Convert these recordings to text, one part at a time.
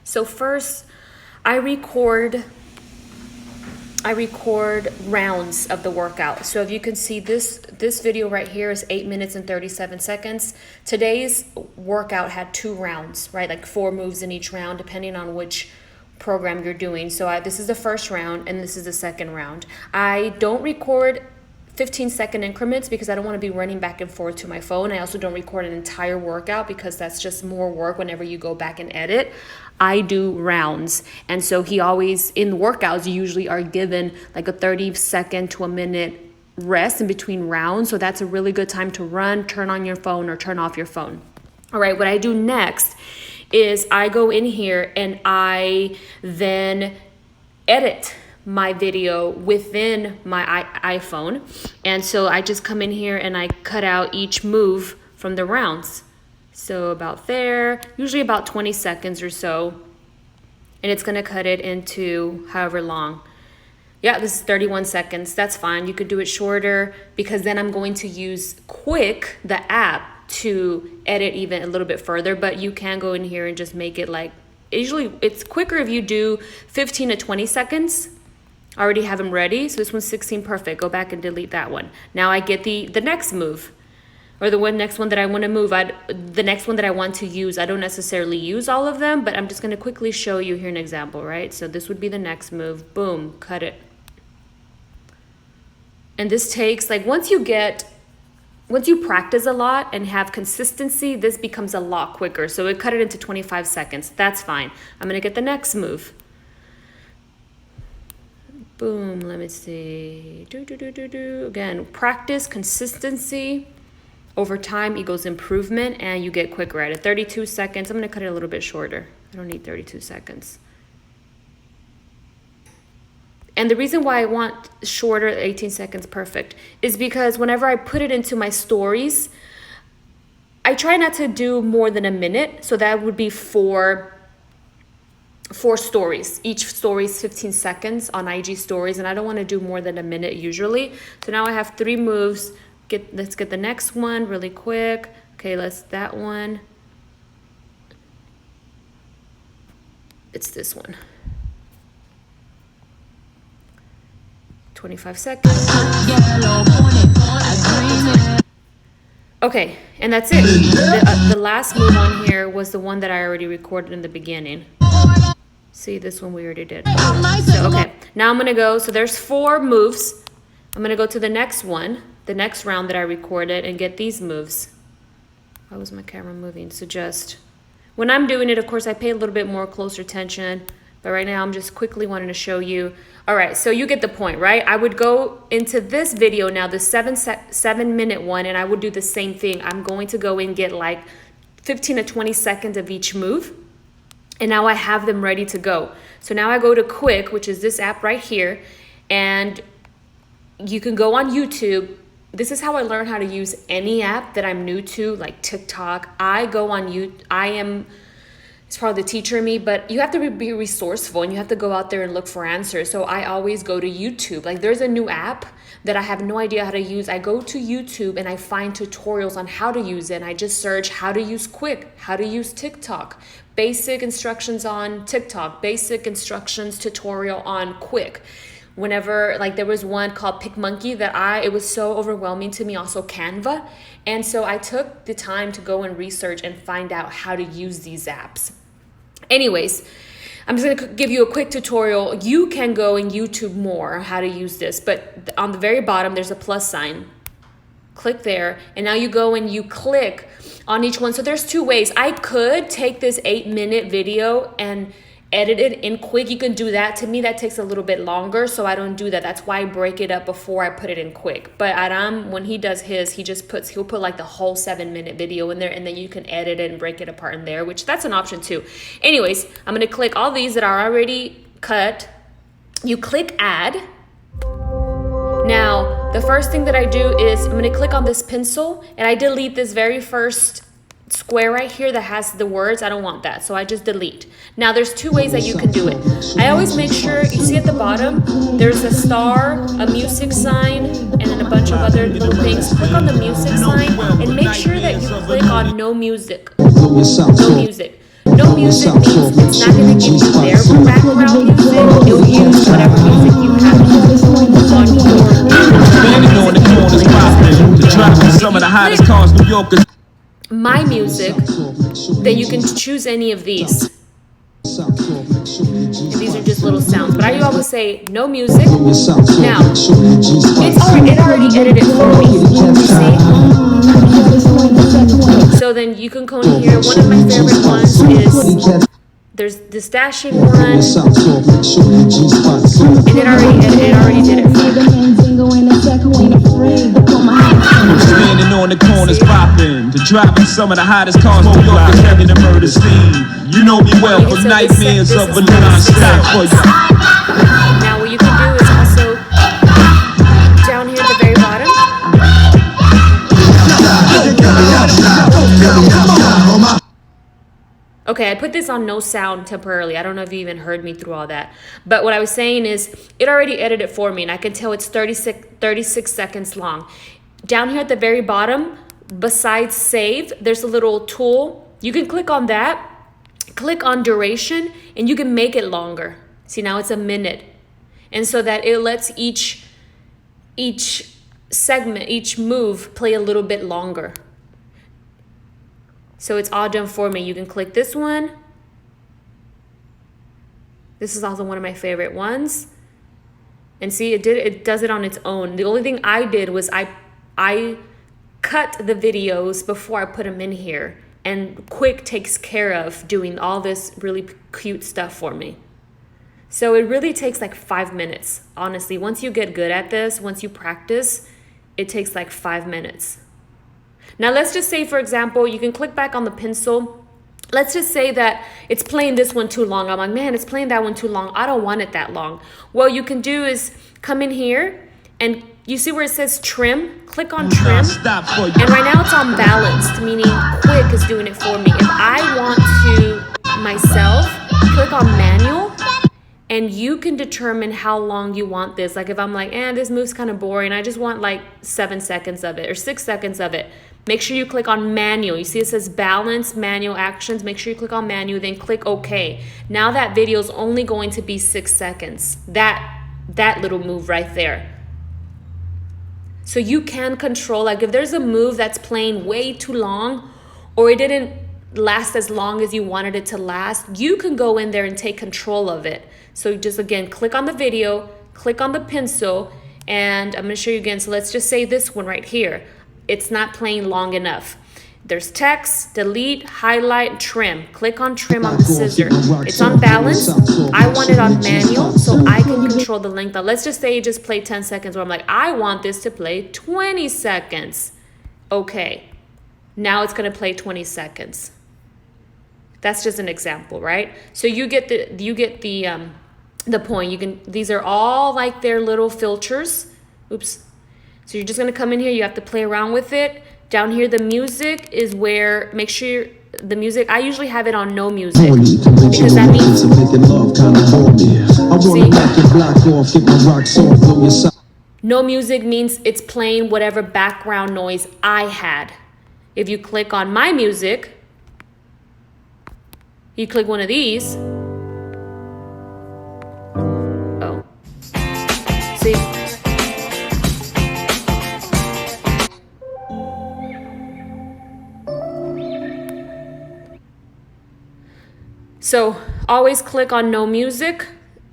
So first, I record rounds of the workout. So if you can see this video right here is 8 minutes and 37 seconds. Today's workout had 2 rounds, right? Like 4 moves in each round, depending on which program you're doing. So this is the first round and this is the second round. I don't record 15-second increments because I don't want to be running back and forth to my phone. I also don't record an entire workout because that's just more work whenever you go back and edit. I do rounds. And so he always, in the workouts, you usually are given like a 30-second to a minute rest in between rounds. So that's a really good time to run, turn on your phone or turn off your phone. All right, what I do next is I go in here and I then edit my video within my iPhone. And so I just come in here and I cut out each move from the rounds. So about there, usually about 20 seconds or so. And it's gonna cut it into however long. Yeah, this is 31 seconds, that's fine. You could do it shorter because then I'm going to use Quick, the app, to edit even a little bit further, but you can go in here and just make it like, usually it's quicker if you do 15 to 20 seconds. I already have them ready, so this one's 16, perfect. Go back and delete that one. Now I get the next move, or the next one that I want to move. The next one that I want to use, I don't necessarily use all of them, but I'm just going to quickly show you here an example, right? So this would be the next move. Boom, cut it. And this takes, like, once you practice a lot and have consistency, this becomes a lot quicker. So it cut it into 25 seconds. That's fine. I'm going to get the next move. Boom, let me see. Again, practice, consistency. Over time equals improvement, and you get quicker at it. 32 seconds. I'm going to cut it a little bit shorter. I don't need 32 seconds. And the reason why I want shorter, 18 seconds, perfect, is because whenever I put it into my stories, I try not to do more than a minute. So that would be four stories. Each story is 15 seconds on IG stories, and I don't want to do more than a minute usually. So now I have 3 moves. Let's get the next one really quick. Okay, that one. It's this one. 25 seconds. Okay, and that's it. The last move on here was the one that I already recorded in the beginning. See, this one we already did. So, okay, now I'm gonna go, so there's 4 moves. I'm gonna go to the next one, the next round that I recorded, and get these moves. Why was my camera moving? So just, when I'm doing it, of course, I pay a little bit more closer attention, but right now I'm just quickly wanting to show you. All right, so you get the point, right? I would go into this video now, the 7-minute one, and I would do the same thing. I'm going to go and get like 15 to 20 seconds of each move. And now I have them ready to go. So now I go to Quick, which is this app right here, and you can go on YouTube. This is how I learned how to use any app that I'm new to, like TikTok. I go on YouTube. It's probably the teacher in me, but you have to be resourceful and you have to go out there and look for answers. So I always go to YouTube. Like there's a new app that I have no idea how to use. I go to YouTube and I find tutorials on how to use it. And I just search how to use Quick, how to use TikTok, basic instructions on TikTok, basic instructions tutorial on Quick. Whenever, like there was one called PicMonkey that it was so overwhelming to me, also Canva. And so I took the time to go and research and find out how to use these apps. Anyways, I'm just gonna give you a quick tutorial. You can go and YouTube more how to use this, but on the very bottom, there's a plus sign. Click there, and now you go and you click on each one. So there's 2 ways. I could take this 8-minute video and edit it in Quick. You can do that. To me, that takes a little bit longer, so I don't do that. That's why I break it up before I put it in Quick. But Aram, when he does his, he'll put like the whole 7-minute video in there, and then you can edit it and break it apart in there, which that's an option too. Anyways, I'm gonna click all these that are already cut. You click add. Now, the first thing that I do is I'm gonna click on this pencil and I delete this very first square right here that has the words. I don't want that, so I just delete. Now there's 2 ways that you can do it. I always make sure, you see at the bottom, there's a star, a music sign, and then a bunch of other little things. Click on the music sign and make sure that you click on no music. No music. No music means it's not going to click my music, then you can choose any of these. And these are just little sounds, but I always say no music. Now, it already edited for me. See? So then you can come in here. One of my favorite ones is there's this dashing one, and it already did it for me. Standing on the corners popping, to driving some of the hottest cars, New York is having a murder scene. You know me well from nightmares of a non-stop for you. Now what you can do is also down here at the very bottom. Okay, I put this on no sound temporarily. I don't know if you even heard me through all that. But what I was saying is it already edited it for me, and I can tell it's 36 seconds long. Down here at the very bottom, besides save, there's a little tool. You can click on that, click on duration, and you can make it longer. See, now it's a minute. And so that it lets each segment, each move play a little bit longer. So it's all done for me. You can click this one. This is also one of my favorite ones. And see, it does it on its own. The only thing I did was I cut the videos before I put them in here. And Quick takes care of doing all this really cute stuff for me. So it really takes like 5 minutes. Honestly, once you get good at this, once you practice, it takes like 5 minutes. Now let's just say, for example, you can click back on the pencil. Let's just say that it's playing this one too long. I'm like, man, it's playing that one too long. I don't want it that long. What you can do is come in here and you see where it says trim? Click on trim. And right now it's on balanced, meaning Quick is doing it for me. If I want to myself, click on manual. And you can determine how long you want this. Like if I'm like, this move's kind of boring. I just want like 7 seconds of it or 6 seconds of it. Make sure you click on manual. You see it says balance, manual actions. Make sure you click on manual, then click OK. Now that video is only going to be 6 seconds. That little move right there. So you can control, like if there's a move that's playing way too long or it didn't last as long as you wanted it to last, you can go in there and take control of it. So just again, click on the video, click on the pencil, and I'm going to show you again. So let's just say this one right here. It's not playing long enough. There's text, delete, highlight, trim. Click on trim on the scissor. It's on balance. I want it on manual so I can control the length. Let's just say you just play 10 seconds where I'm like, I want this to play 20 seconds. Okay, now it's going to play 20 seconds. That's just an example, right? So you get the point. These are all like their little filters. Oops. So you're just going to come in here. You have to play around with it. Down here, the music is where, make sure the music, I usually have it on no music. Because that means, see, no music means it's playing whatever background noise I had. If you click on my music, you click one of these. Oh. See? So always click on no music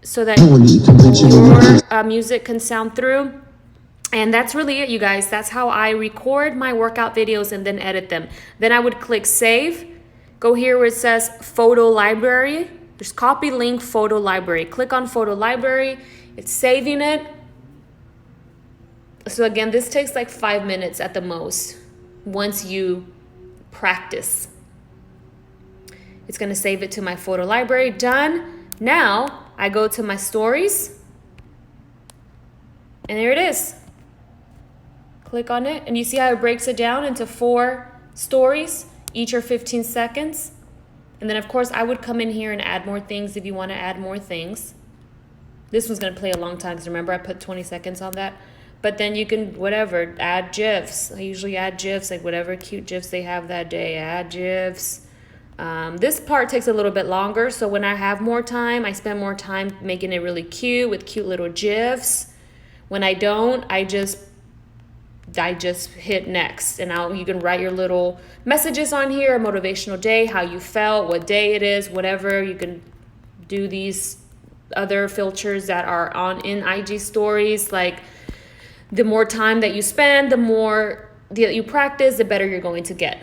so that your music can sound through. And that's really it, you guys. That's how I record my workout videos and then edit them. Then I would click save. Go here where it says photo library. There's copy link photo library. Click on photo library. It's saving it. So again, this takes like 5 minutes at the most once you practice. It's going to save it to my photo library. Done. Now I go to my stories. And there it is. Click on it. And you see how it breaks it down into 4 stories. Each are 15 seconds. And then, of course, I would come in here and add more things if you want to add more things. This one's going to play a long time because remember I put 20 seconds on that. But then you can, whatever, add GIFs. I usually add GIFs, like whatever cute GIFs they have that day. Add GIFs. This part takes a little bit longer, so when I have more time, I spend more time making it really cute with cute little GIFs. When I don't, I just hit next, and now you can write your little messages on here, a motivational day, how you felt, what day it is, whatever. You can do these other filters that are on in IG stories. Like, the more time that you spend, the more that you practice, the better you're going to get.